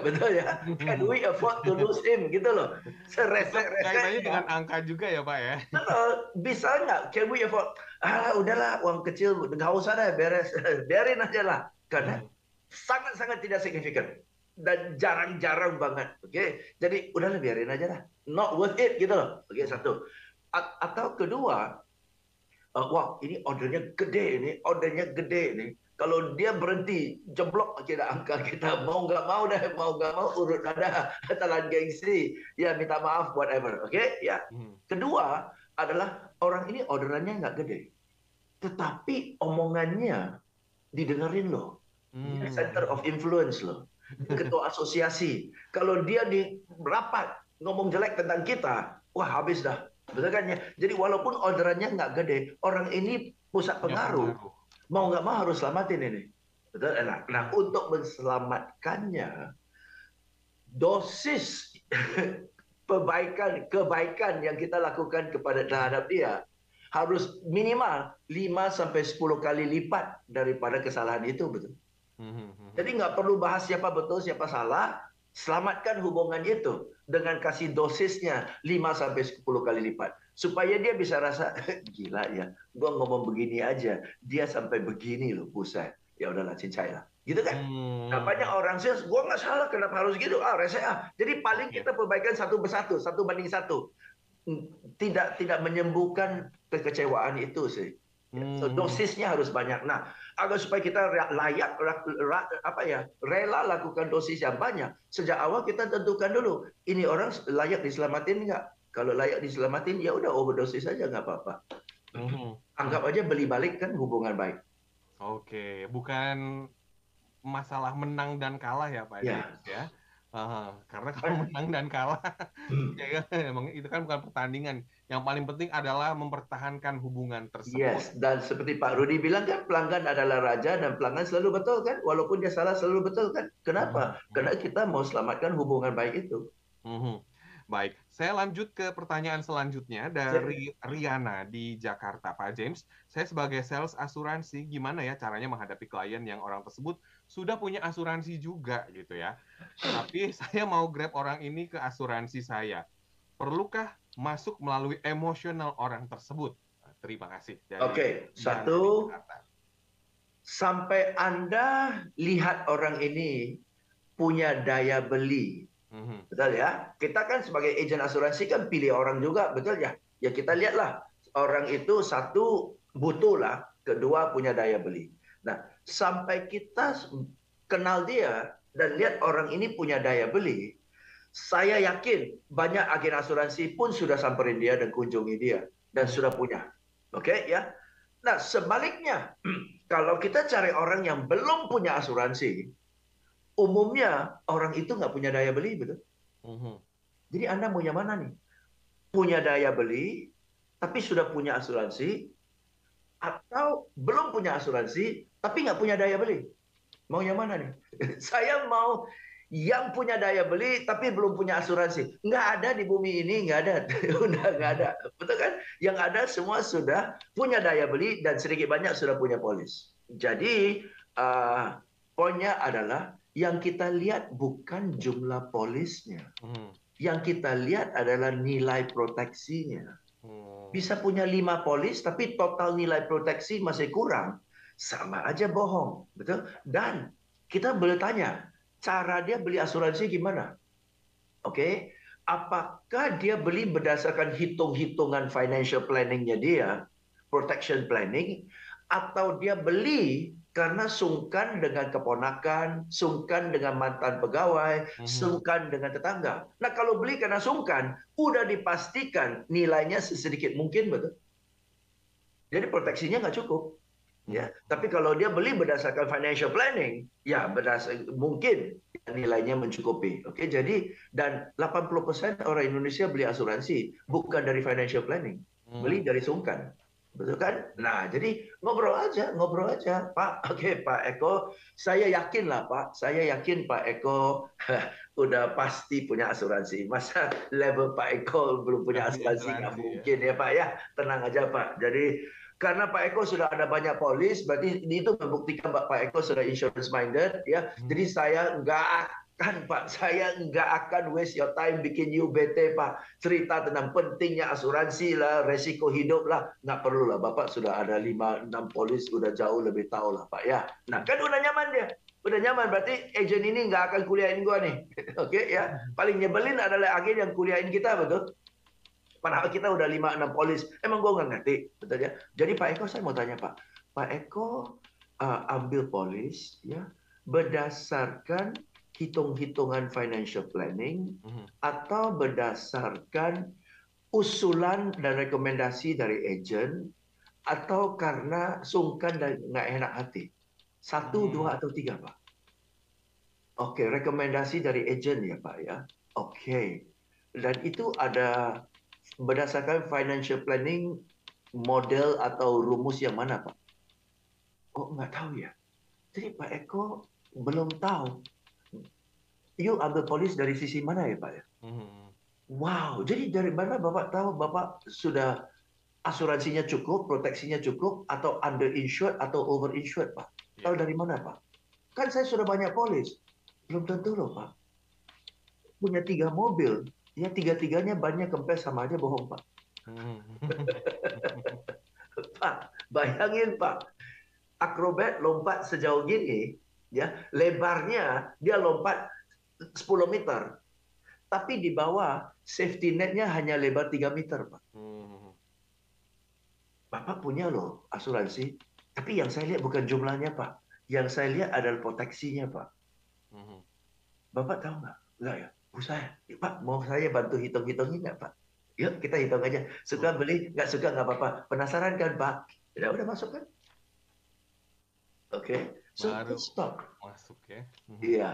Betul ya? Can we afford to lose him? Gitu loh. Kaitannya dengan angka juga ya Pak ya? Betul. Bisa nggak? Can we afford? Udahlah, uang kecil. Nggak usah deh, beres. Biarin aja lah. Karena sangat-sangat tidak signifikan. Dan jarang-jarang banget. Oke? Jadi, udahlah biarin aja lah. Not worth it gitu loh. Oke, satu. Atau kedua, wah ini ordernya gede ini. Kalau dia berhenti, jeblok kita angka kita. Mau nggak mau urut nada, telan gengsi. Ya minta maaf, whatever. Oke? Ya. Kedua adalah orang ini orderannya nggak gede. Tetapi omongannya didengerin loh. Dia center of influence loh. Ketua asosiasi. Kalau dia di rapat ngomong jelek tentang kita, wah habis dah. Betul kan ya? Jadi walaupun orderannya nggak gede, orang ini pusat pengaruh. Mau nggak mau harus selamatin ini. Betul? Nah, untuk menselamatkannya, dosis kebaikan yang kita lakukan terhadap dia harus minimal 5-10 kali lipat daripada kesalahan itu, betul. Jadi nggak perlu bahas siapa betul, siapa salah. Selamatkan hubungan itu dengan kasih dosisnya 5-10 kali lipat. Supaya dia bisa rasa, gila ya, gua ngomong begini aja, dia sampai begini loh, buset. Ya udahlah, cincai lah. Gitu kan? Nah, banyak orang sales, gua nggak salah, kenapa harus gitu? Rese. Jadi paling kita perbaikan 1/1, 1/1. Tidak menyembuhkan kekecewaan itu sih. So, dosisnya harus banyak. Nah, agar supaya kita rela lakukan dosis yang banyak, sejak awal kita tentukan dulu, ini orang layak diselamatin nggak? Kalau layak diselamatin, ya udah overdosis saja nggak apa-apa. Anggap aja beli balik kan hubungan baik. Oke, bukan masalah menang dan kalah ya Pak James ya. Karena kalau menang dan kalah, ya, emang itu kan bukan pertandingan. Yang paling penting adalah mempertahankan hubungan tersebut. Yes, dan seperti Pak Rudi bilang kan, pelanggan adalah raja dan pelanggan selalu betul kan, walaupun dia salah selalu betul kan. Kenapa? Karena kita mau selamatkan hubungan baik itu. Baik, saya lanjut ke pertanyaan selanjutnya dari Riana di Jakarta. Pak James, saya sebagai sales asuransi, gimana ya caranya menghadapi klien yang orang tersebut sudah punya asuransi juga gitu ya. Tapi saya mau grab orang ini ke asuransi saya. Perlukah masuk melalui emosional orang tersebut? Terima kasih. Oke, satu, sampai Anda lihat orang ini punya daya beli. Betul ya? Kita kan sebagai agen asuransi kan pilih orang juga, betul ya? Ya kita lihatlah, orang itu satu butuh lah, kedua punya daya beli. Nah, sampai kita kenal dia dan lihat orang ini punya daya beli, saya yakin banyak agen asuransi pun sudah samperin dia dan kunjungi dia dan sudah punya. Oke ya? Nah, sebaliknya, kalau kita cari orang yang belum punya asuransi, umumnya orang itu nggak punya daya beli, betul? Jadi Anda mau yang mana nih? Punya daya beli, tapi sudah punya asuransi, atau belum punya asuransi, tapi nggak punya daya beli? Mau yang mana nih? Saya mau yang punya daya beli, tapi belum punya asuransi. Nggak ada di bumi ini, nggak ada. Udah nggak ada. Betul kan? Yang ada semua sudah punya daya beli, dan sedikit banyak sudah punya polis. Jadi, poinnya adalah, yang kita lihat bukan jumlah polisnya. Yang kita lihat adalah nilai proteksinya. Bisa punya 5 polis, tapi total nilai proteksi masih kurang. Sama aja bohong. Betul? Dan kita boleh tanya, cara dia beli asuransi gimana? Oke? Apakah dia beli berdasarkan hitung-hitungan financial planning-nya dia, protection planning, atau dia beli karena sungkan dengan keponakan, sungkan dengan mantan pegawai, sungkan dengan tetangga. Nah, kalau beli karena sungkan, udah dipastikan nilainya sesedikit mungkin, betul? Jadi proteksinya nggak cukup. Ya, tapi kalau dia beli berdasarkan financial planning, ya mungkin nilainya mencukupi. Oke, jadi dan 80% orang Indonesia beli asuransi bukan dari financial planning, beli dari sungkan. Betul kan? Nah, jadi ngobrol aja, Pak. Oke, Pak Eko, saya yakin lah, Pak. Saya yakin Pak Eko udah pasti punya asuransi. Masa level Pak Eko belum punya asuransi? Nggak mungkin ya, Pak ya. Tenang aja, Pak. Jadi, karena Pak Eko sudah ada banyak polis, berarti itu membuktikan Pak Eko sudah insurance minded, ya. Jadi saya nggak akan waste your time bikin you bete, Pak. Cerita tentang pentingnya asuransi lah, resiko hidup lah. Nggak perlu lah, Bapak sudah ada 5-6 polis, udah jauh lebih tahu lah, Pak ya. Nah, kan udah nyaman dia. Udah nyaman, berarti agen ini nggak akan kuliahin gua nih. Oke ya. Paling nyebelin adalah agen yang kuliahin kita, betul? Padahal kita udah 5-6 polis. Emang gua nggak ngerti, betul ya. Jadi Pak Eko, saya mau tanya, Pak. Pak Eko ambil polis ya berdasarkan hitung-hitungan financial planning atau berdasarkan usulan dan rekomendasi dari agent atau karena sungkan dan nggak enak hati? 1, 2 atau 3 Pak? Oke, rekomendasi dari ejen ya Pak ya. Oke. Dan itu ada berdasarkan financial planning model atau rumus yang mana Pak? Oh, nggak tahu ya. Jadi Pak Eko belum tahu. You ambil polis dari sisi mana ya Pak ya? Wow, jadi dari mana Bapak tahu Bapak sudah asuransinya cukup, proteksinya cukup, atau underinsured atau overinsured Pak? Tahu dari mana Pak? Kan saya sudah banyak polis. Belum tentu loh Pak. Punya 3 mobil, ya 3-3-nya bannya kempes sama aja bohong Pak. Pak, bayangin Pak. Akrobat lompat sejauh gini, ya lebarnya dia lompat 10 meter. Tapi di bawah safety netnya hanya lebar 3 meter, Pak. Bapak punya loh asuransi, tapi yang saya lihat bukan jumlahnya, Pak. Yang saya lihat adalah proteksinya, Pak. Bapak tahu nggak? Nggak ya? Bu saya, Pak, mau saya bantu hitung-hitungin nggak, Pak? Yuk, kita hitung aja. Suka beli, nggak suka nggak apa-apa. Penasaran kan, Pak? Udah masuk kan? Oke. So, stop. Masuk ya. Iya.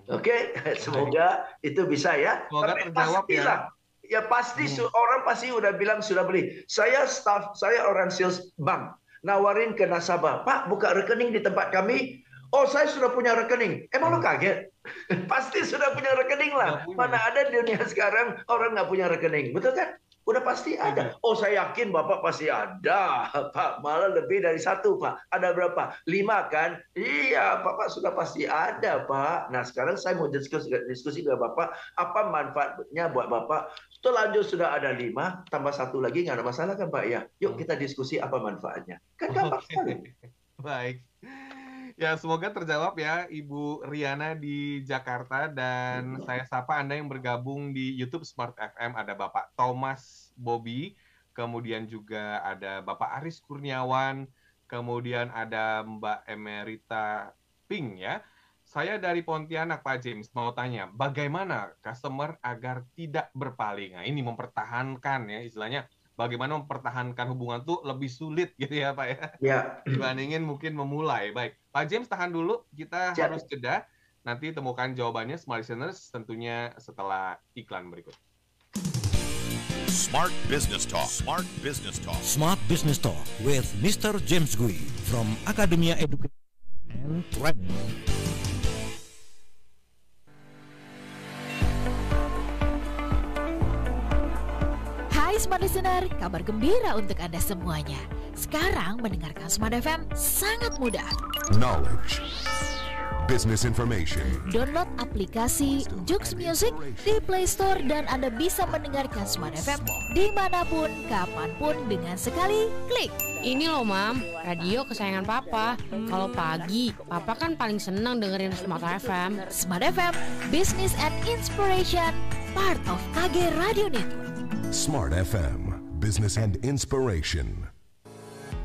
Oke, semoga itu bisa ya. Semoga terjawab ya. Ya pasti orang pasti udah bilang sudah beli. Saya orang sales bank. Nawarin ke nasabah, Pak, buka rekening di tempat kami. Oh, saya sudah punya rekening. Emang lo kaget? Pasti sudah punya rekening lah. Mana ada di dunia sekarang orang nggak punya rekening. Betul kan? Udah pasti ada. Oh, saya yakin Bapak pasti ada, Pak. Malah lebih dari 1, Pak. Ada berapa? 5 kan? Iya, Bapak sudah pasti ada, Pak. Nah, sekarang saya mau diskusi dengan Bapak. Apa manfaatnya buat Bapak? Terlanjur sudah ada 5, tambah 1 lagi, nggak ada masalah kan, Pak? Ya, yuk kita diskusi apa manfaatnya. Kan gampang sekali. Baik. Ya, semoga terjawab ya Ibu Riana di Jakarta, dan saya sapa Anda yang bergabung di YouTube Smart FM. Ada Bapak Thomas Bobby, kemudian juga ada Bapak Aris Kurniawan, kemudian ada Mbak Emerita Ping ya. Saya dari Pontianak, Pak James, mau tanya, bagaimana customer agar tidak berpaling? Nah, ini mempertahankan ya, istilahnya bagaimana mempertahankan hubungan tuh lebih sulit gitu ya Pak ya. Ya. Dibandingin mungkin memulai. Baik, Pak James tahan dulu, kita harus jeda. Nanti temukan jawabannya Smart Listeners tentunya setelah iklan berikut. Smart Business Talk. Smart Business Talk. Smart Business Talk with Mr. James Gui from Academia Education and Training. Hai Smart Listener, kabar gembira untuk Anda semuanya. Sekarang mendengarkan Smart FM sangat mudah. Knowledge. Business information. Download aplikasi Jux Music di Play Store dan Anda bisa mendengarkan Smart FM dimanapun, kapanpun dengan sekali klik. Ini loh Mam, radio kesayangan Papa. Kalau pagi, Papa kan paling senang dengerin Smart FM. Smart FM, Business and Inspiration, part of KG Radio Network. Smart FM, Business and Inspiration.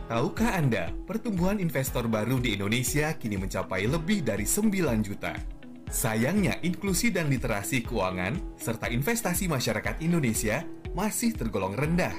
Tahukah Anda, pertumbuhan investor baru di Indonesia kini mencapai lebih dari 9 juta. Sayangnya, inklusi dan literasi keuangan serta investasi masyarakat Indonesia masih tergolong rendah.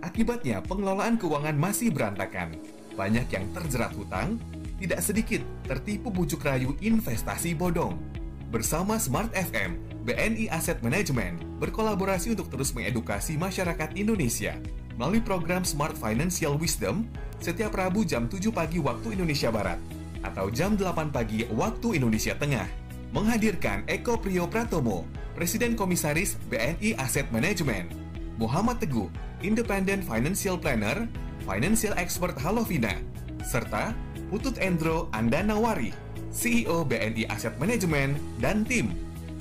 Akibatnya, pengelolaan keuangan masih berantakan. Banyak yang terjerat hutang, tidak sedikit tertipu bujuk rayu investasi bodong. Bersama Smart FM, BNI Asset Management berkolaborasi untuk terus mengedukasi masyarakat Indonesia melalui program Smart Financial Wisdom setiap Rabu jam 7 pagi waktu Indonesia Barat atau jam 8 pagi waktu Indonesia Tengah. Menghadirkan Eko Priyo Pratomo, Presiden Komisaris BNI Asset Management, Muhammad Teguh, Independent Financial Planner, Financial Expert Halovina, serta Putut Endro Andanawari, CEO BNI Asset Management dan tim.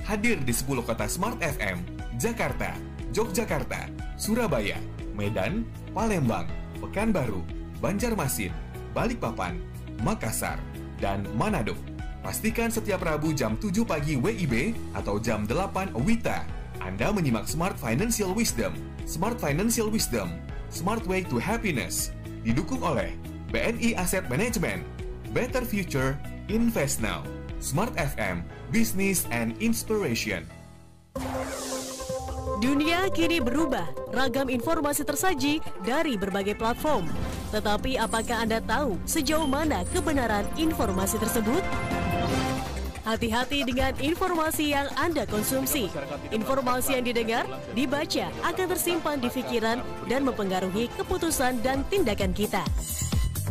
Hadir di 10 kota Smart FM, Jakarta, Yogyakarta, Surabaya, Medan, Palembang, Pekanbaru, Banjarmasin, Balikpapan, Makassar, dan Manado. Pastikan setiap Rabu jam 7 pagi WIB atau jam 8 WITA, Anda menyimak Smart Financial Wisdom. Smart Financial Wisdom, Smart Way to Happiness, didukung oleh BNI Asset Management. Better Future, Invest Now. Smart FM, Business and Inspiration. Dunia kini berubah, ragam informasi tersaji dari berbagai platform. Tetapi apakah Anda tahu sejauh mana kebenaran informasi tersebut? Hati-hati dengan informasi yang Anda konsumsi. Informasi yang didengar, dibaca akan tersimpan di pikiran dan mempengaruhi keputusan dan tindakan kita.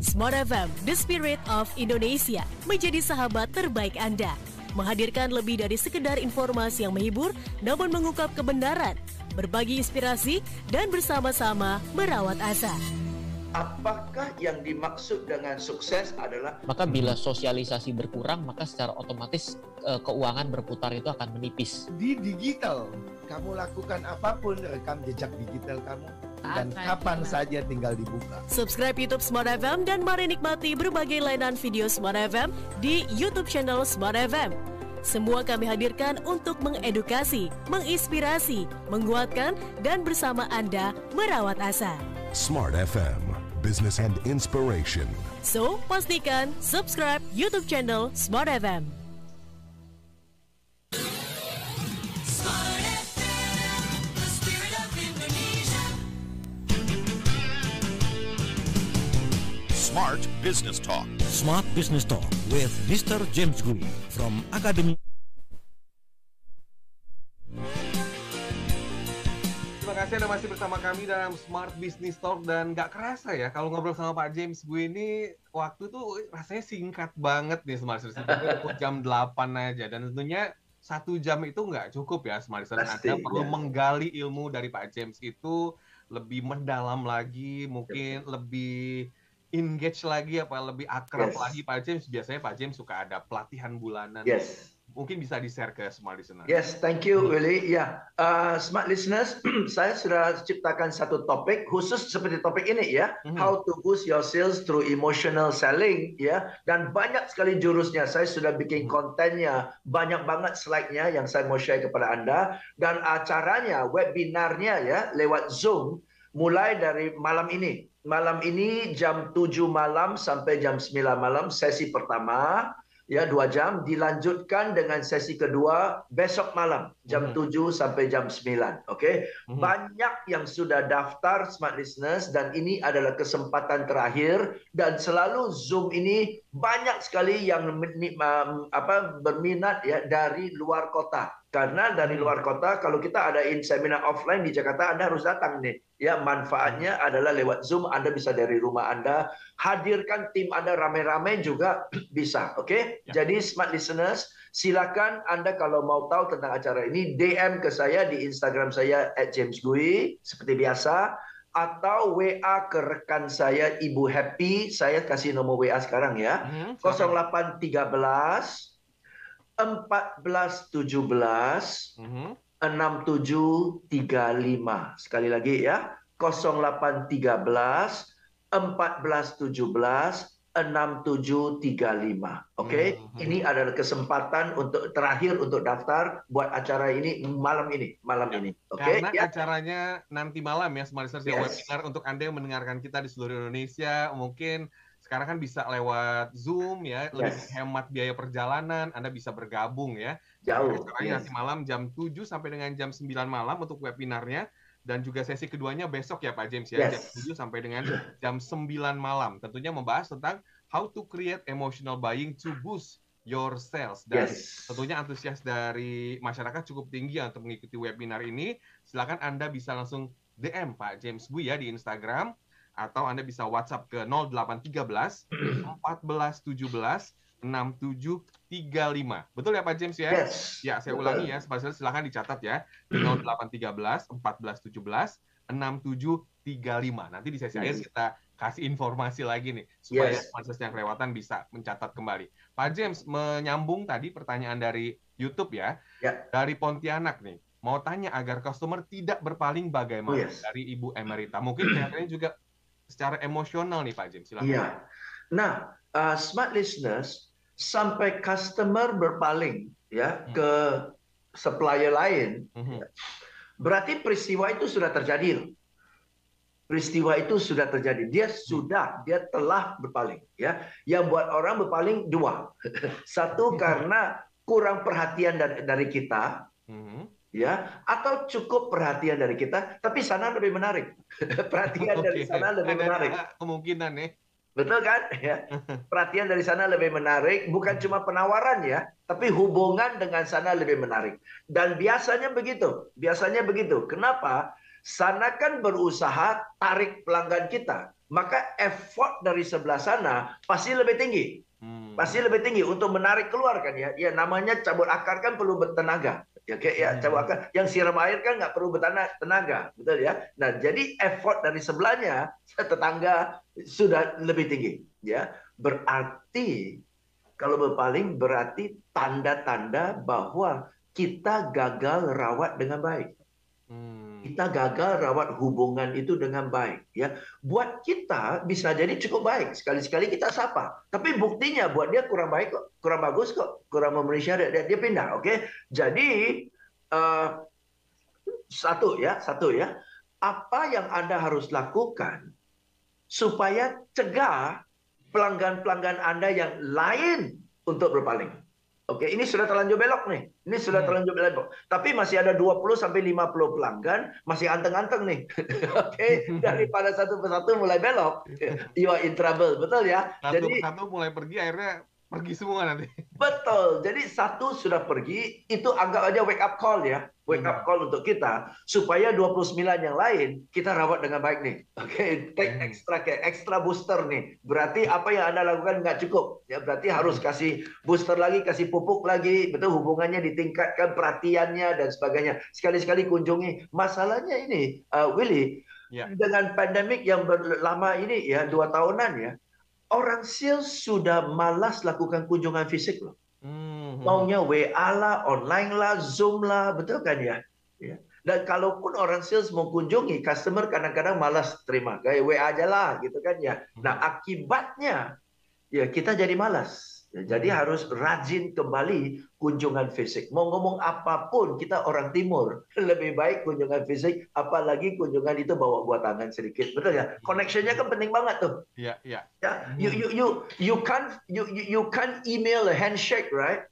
Smart FM, The Spirit of Indonesia, menjadi sahabat terbaik Anda. Menghadirkan lebih dari sekedar informasi yang menghibur, namun mengungkap kebenaran, berbagi inspirasi, dan bersama-sama merawat asa. Apakah yang dimaksud dengan sukses adalah maka bila sosialisasi berkurang, maka secara otomatis keuangan berputar itu akan menipis. Di digital, kamu lakukan apapun, rekam jejak digital kamu dan kapan saja tinggal dibuka. Subscribe YouTube Smart FM dan mari nikmati berbagai layanan video Smart FM di YouTube channel Smart FM. Semua kami hadirkan untuk mengedukasi, menginspirasi, menguatkan, dan bersama Anda merawat asa. Smart FM, Business and Inspiration. So, pastikan subscribe YouTube channel Smart FM. Smart Business Talk. Smart Business Talk with Mr. James Gui from Academy. Terima kasih Anda masih bersama kami dalam Smart Business Talk, dan nggak kerasa ya kalau ngobrol sama Pak James gue ini waktu tuh rasanya singkat banget nih Smart Business Talk. Jam 8 aja, dan tentunya 1 jam itu nggak cukup ya Smart Business. Anda perlu menggali ilmu dari Pak James itu lebih mendalam lagi, mungkin lebih engage lagi, apa lebih akrab lagi Pak James. Biasanya Pak James suka ada pelatihan bulanan. Mungkin bisa di-share ke Smart Listeners. Yes, thank you Willy. Ya, Smart Listeners, saya sudah ciptakan satu topik khusus seperti topik ini ya, how to boost your sales through emotional selling ya, dan banyak sekali jurusnya. Saya sudah bikin kontennya, banyak banget slide-nya yang saya mau share kepada Anda, dan acaranya, webinarnya ya, lewat Zoom mulai dari malam ini. Malam ini jam 7 malam sampai jam 9 malam sesi pertama. Ya, 2 jam, dilanjutkan dengan sesi kedua besok malam jam 7 sampai jam 9. Oke. Banyak yang sudah daftar Smart Listeners, dan ini adalah kesempatan terakhir, dan selalu Zoom ini banyak sekali yang berminat ya dari luar kota. Karena dari luar kota, kalau kita adain seminar offline di Jakarta, Anda harus datang nih. Ya, manfaatnya adalah lewat Zoom, Anda bisa dari rumah Anda, hadirkan tim Anda rame-rame juga bisa, oke? Jadi Smart Listeners, silakan Anda kalau mau tahu tentang acara ini, DM ke saya di Instagram saya @jamesgui, seperti biasa, atau WA ke rekan saya, Ibu Happy, saya kasih nomor WA sekarang ya, 0813 1417 6735. Sekali lagi ya, 0813 1417 6735. Oke, ini adalah kesempatan untuk terakhir untuk daftar buat acara ini malam ini. Oke, karena acaranya nanti malam ya, Smart Listeners, webinar untuk Anda yang mendengarkan kita di seluruh Indonesia. Mungkin sekarang kan bisa lewat Zoom ya, lebih hemat biaya perjalanan, Anda bisa bergabung ya. Jauh. Acaranya nanti malam jam 7 sampai dengan jam 9 malam untuk webinarnya, dan juga sesi keduanya besok ya Pak James ya, jam 7 sampai dengan jam 9 malam. Tentunya membahas tentang how to create emotional buying to boost your sales. Dan tentunya antusias dari masyarakat cukup tinggi ya untuk mengikuti webinar ini. Silakan Anda bisa langsung DM Pak James Gui ya di Instagram, atau Anda bisa WhatsApp ke 0813 1417 6735. Betul ya Pak James ya? Ya, saya ulangi ya, silakan dicatat ya. 0813 1417 6735. Nanti di sesi akhir kita kasih informasi lagi nih supaya sponsors yang kelewatan bisa mencatat kembali. Pak James, menyambung tadi pertanyaan dari YouTube ya. Dari Pontianak nih. Mau tanya agar customer tidak berpaling bagaimana, dari Ibu Emerita. Mungkin kelihatannya juga secara emosional nih Pak James, silakan. Iya. Nah, Smart Listeners, sampai customer berpaling ya ke supplier lain, berarti peristiwa itu sudah terjadi. Peristiwa itu sudah terjadi. Dia telah berpaling ya. Yang buat orang berpaling dua. Satu, karena kurang perhatian dari kita. ya, atau cukup perhatian dari kita, tapi sana lebih menarik. Perhatian dari sana lebih menarik. Kemungkinan nih. Betul kan? Ya. Perhatian dari sana lebih menarik, bukan cuma penawaran ya, tapi hubungan dengan sana lebih menarik. Dan biasanya begitu. Kenapa? Sana kan berusaha tarik pelanggan kita. Maka effort dari sebelah sana pasti lebih tinggi. Pasti lebih tinggi untuk menarik keluar kan ya. Ya namanya cabut akar kan perlu bertenaga. Ya kayak ya cabut akar yang siram air kan nggak perlu tenaga, betul ya. Nah, jadi effort dari sebelahnya tetangga sudah lebih tinggi ya. Berarti kalau berpaling berarti tanda-tanda bahwa kita gagal rawat dengan baik. Kita gagal rawat hubungan itu dengan baik ya. Buat kita bisa jadi cukup baik, sekali-sekali kita sapa, tapi buktinya buat dia kurang baik kok, kurang bagus kok, kurang memenuhi syarat, dia pindah. Oke. Jadi satu ya, apa yang Anda harus lakukan supaya cegah pelanggan-pelanggan Anda yang lain untuk berpaling. Oke, ini sudah terlanjur belok nih. Ini sudah terlanjur belok. Tapi masih ada 20 sampai 50 pelanggan masih anteng-anteng nih. Oke, daripada satu persatu mulai belok, you are in trouble, betul ya? Jadi satu mulai pergi, akhirnya pergi semua nanti. Betul. Jadi satu sudah pergi, itu anggap aja wake up call ya. Wake up call untuk kita supaya 29 yang lain kita rawat dengan baik nih. Oke, take extra booster nih. Berarti apa yang Anda lakukan nggak cukup. Ya, berarti harus kasih booster lagi, kasih pupuk lagi, betul, hubungannya ditingkatkan, perhatiannya dan sebagainya. Sekali-sekali kunjungi. Masalahnya ini, Willy, dengan pandemik yang lama ini ya, 2 tahunan ya, orang sales sudah malas lakukan kunjungan fisik loh. Maunya WA lah, online lah, Zoom lah, betul kan ya? Dan kalaupun orang sales mau kunjungi, customer kadang-kadang malas terima, kayak WA aja lah, gitu kan ya. Nah akibatnya, ya kita jadi malas. Jadi harus rajin kembali kunjungan fisik. Mau ngomong apapun, kita orang timur lebih baik kunjungan fisik, apalagi kunjungan itu bawa buat tangan sedikit, betul ya? Connectionnya kan penting banget tuh. Iya. You can't email a handshake, right?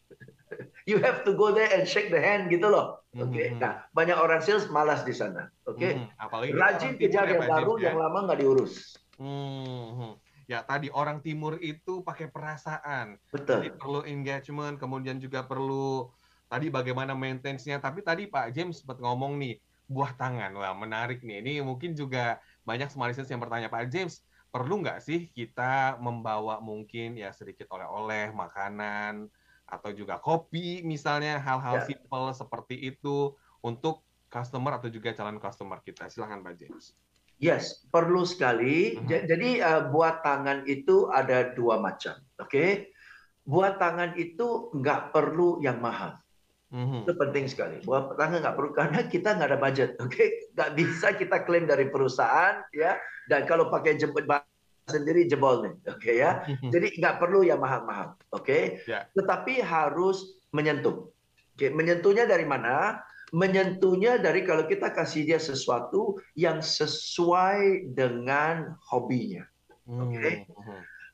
You have to go there and shake the hand gitu loh. Oke. Nah, banyak orang sales malas di sana. Oke. Rajin kejar yang baru, yang lama nggak diurus. Ya, tadi orang timur itu pakai perasaan. Betul. Jadi perlu engagement, kemudian juga perlu tadi bagaimana maintenance-nya. Tapi tadi Pak James sempat ngomong nih, buah tangan. Wah, menarik nih. Ini mungkin juga banyak Smartlisteners yang bertanya, Pak James, perlu nggak sih kita membawa mungkin ya sedikit oleh-oleh, makanan, atau juga kopi misalnya, hal-hal simple seperti itu untuk customer atau juga calon customer kita. Silakan Pak James. Yes, perlu sekali. Jadi buat tangan itu ada 2 macam. Oke, buat tangan itu nggak perlu yang mahal. Itu penting sekali. Buat tangan nggak perlu karena kita nggak ada budget. Oke, nggak bisa kita klaim dari perusahaan ya. Dan kalau pakai jemput sendiri jebol nih. Oke ya. Jadi nggak perlu yang mahal-mahal. Oke. Tetapi harus menyentuh. Oke, menyentuhnya dari mana? Menyentuhnya dari kalau kita kasih dia sesuatu yang sesuai dengan hobinya. Oke.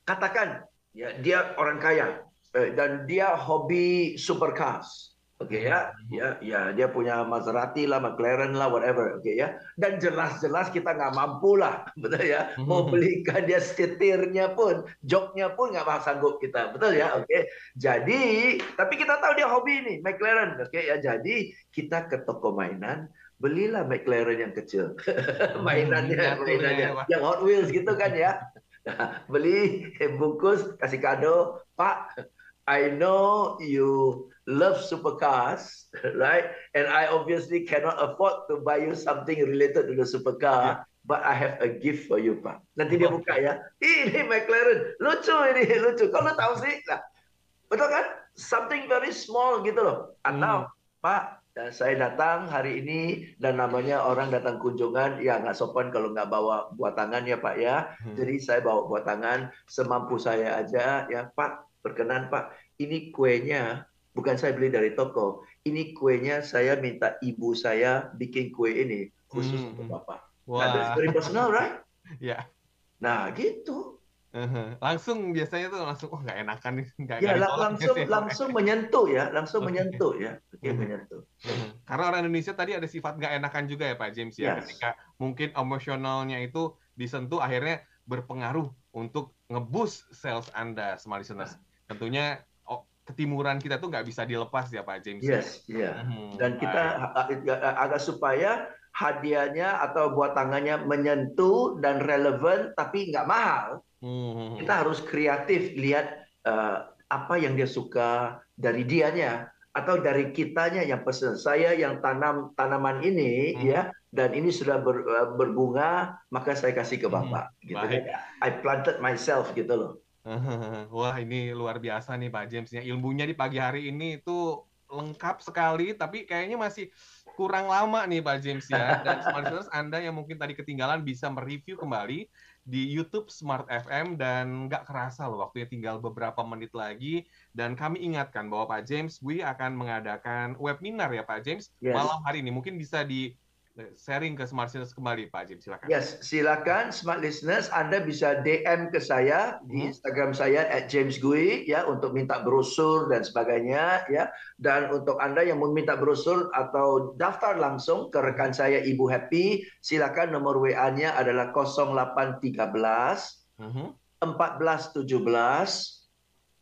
Katakan ya dia orang kaya dan dia hobi supercars. Oke ya. Ya dia punya Maserati lah, McLaren lah, whatever. Oke ya. Dan jelas-jelas kita nggak mampu lah, betul ya. Mau belikan dia setirnya pun, joknya pun nggak sanggup kita, betul ya. Oke. Jadi, tapi kita tahu dia hobi nih McLaren. Oke ya. Jadi kita ke toko mainan, belilah McLaren yang kecil, mainannya yang Hot Wheels gitu kan ya. Nah, beli bungkus, kasih kado, Pak. I know you love supercars, right? And I obviously cannot afford to buy you something related to the supercar, but I have a gift for you, Pak. Nanti dia buka ya. Ini McLaren, lucu ini, lucu. Kalau tahu sih, nah, betul kan? Something very small gitu loh. Atau, Pak, saya datang hari ini dan namanya orang datang kunjungan, ya nggak sopan kalau nggak bawa buat tangan ya Pak ya. Jadi saya bawa buat tangan semampu saya aja ya Pak. Berkenan Pak, ini kuenya bukan saya beli dari toko. Ini kuenya saya minta ibu saya bikin kue ini khusus untuk Bapak. Nah, that's very personal, right? Ya. Nah, gitu. Langsung biasanya tuh langsung nggak enakan nih, Ya, langsung menyentuh ya, menyentuh. Karena orang Indonesia tadi ada sifat nggak enakan juga ya Pak James ya, ketika mungkin emosionalnya itu disentuh akhirnya berpengaruh untuk nge-boost sales Anda, smart listeners. Tentunya ketimuran kita tuh nggak bisa dilepas ya Pak James. Yes. Dan kita agak supaya hadiahnya atau buat tangannya menyentuh dan relevan tapi nggak mahal. Kita harus kreatif lihat apa yang dia suka dari dianya atau dari kitanya yang pesen. Saya yang tanam tanaman ini ya, dan ini sudah berbunga, maka saya kasih ke Bapak. Gitu kan. I planted myself gitu loh. Wah, ini luar biasa nih Pak James. Ilmunya di pagi hari ini itu lengkap sekali, tapi kayaknya masih kurang lama nih Pak James ya. Dan smart listeners Anda yang mungkin tadi ketinggalan bisa mereview kembali di YouTube Smart FM, dan nggak kerasa loh waktunya tinggal beberapa menit lagi. Dan kami ingatkan bahwa Pak James Gui akan mengadakan webinar ya Pak James malam hari ini. Mungkin bisa di sharing ke smart listeners kembali Pak James, silakan. Yes, silakan smart listeners, Anda bisa DM ke saya di Instagram saya @jamesgui ya untuk minta brosur dan sebagainya ya. Dan untuk Anda yang mau minta brosur atau daftar langsung ke rekan saya Ibu Happy, silakan nomor WA-nya adalah 0813 1417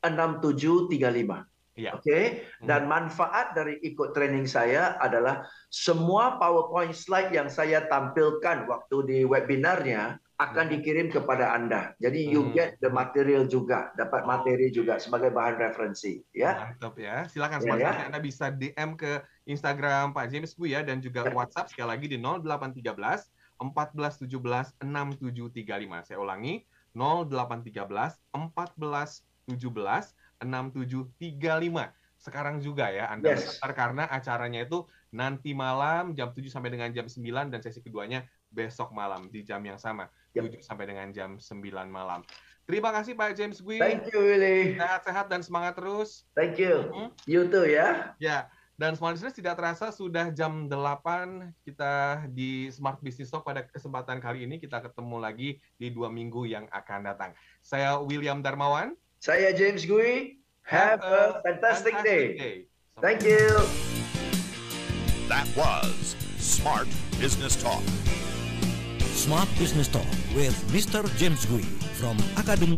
6735. Oke, dan manfaat dari ikut training saya adalah semua PowerPoint slide yang saya tampilkan waktu di webinarnya akan dikirim kepada Anda. Jadi you get the material juga, dapat materi juga sebagai bahan referensi. Ya. Mantap ya. Silakan Anda bisa DM ke Instagram Pak James Gui ya, dan juga WhatsApp sekali lagi di 0813 1417 6735. Saya ulangi 0813 1417 6735. Sekarang juga ya Anda daftar, karena acaranya itu nanti malam jam 7 sampai dengan jam 9, dan sesi keduanya besok malam di jam yang sama, 7 sampai dengan jam 9 malam. Terima kasih Pak James Gui. Thank you Willy. Sehat-sehat dan semangat terus. Thank you. You too ya. Ya. Dan smart listeners, tidak terasa sudah jam 8 kita di Smart Business Talk. Pada kesempatan kali ini kita ketemu lagi di 2 minggu yang akan datang. Saya William Darmawan. Saya James Gui. Have a fantastic day. Thank you. That was Smart Business Talk. Smart Business Talk with Mr. James Gui from Academy.